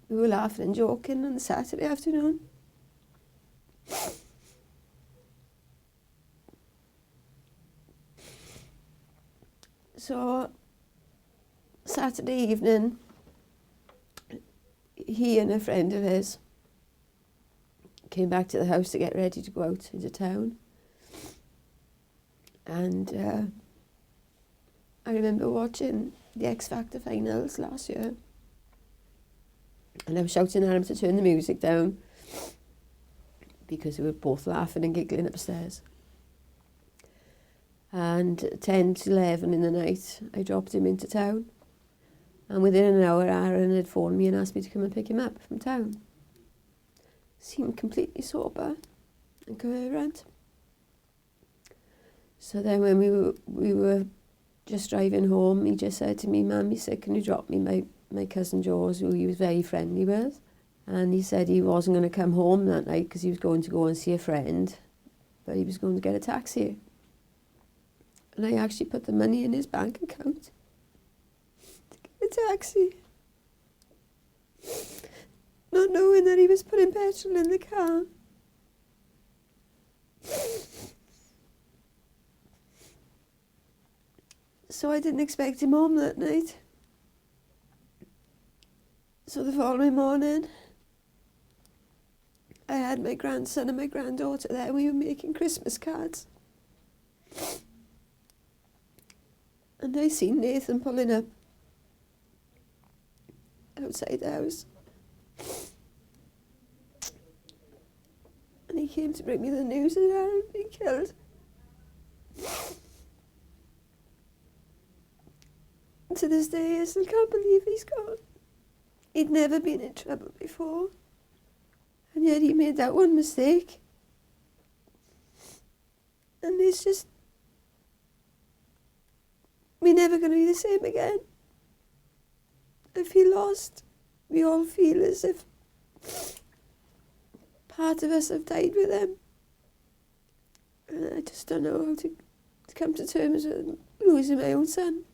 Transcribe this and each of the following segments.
we were laughing and joking on the Saturday afternoon. So, Saturday evening, he and a friend of his came back to the house to get ready to go out into town. And I remember watching the X Factor finals last year, and I was shouting at him to turn the music down because we were both laughing and giggling upstairs. And 10 to 11 in the night, I dropped him into town. And within an hour, Arran had phoned me and asked me to come and pick him up from town. Seemed completely sober and coherent. So then when we were just driving home, he just said to me, "Mum," he said, "can you drop me my cousin Joe's, who he was very friendly with?" And he said he wasn't going to come home that night because he was going to go and see a friend, but he was going to get a taxi. And I actually put the money in his bank account to get a taxi, not knowing that he was putting petrol in the car. So I didn't expect him home that night. So the following morning, I had my grandson and my granddaughter there, and we were making Christmas cards. And I seen Nathan pulling up outside the house. And he came to bring me the news that Arran had been killed. And to this day, I still can't believe he's gone. He'd never been in trouble before. And yet he made that one mistake. And it's just, we're never going to be the same again. I feel lost. We all feel as if part of us have died with him. And I just don't know how to come to terms with losing my own son.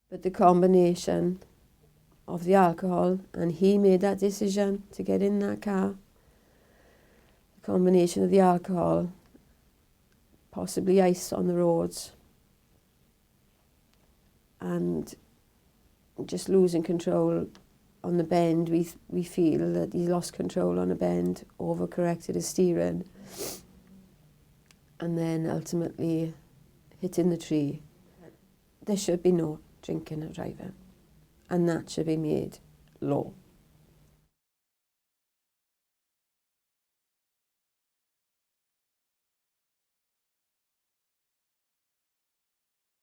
But the combination of the alcohol, and he made that decision to get in that car, the combination of the alcohol, possibly ice on the roads, and just losing control on the bend. We feel that he lost control on a bend, overcorrected his steering, and then ultimately hitting the tree. There should be no drinking or driving, and that should be made law.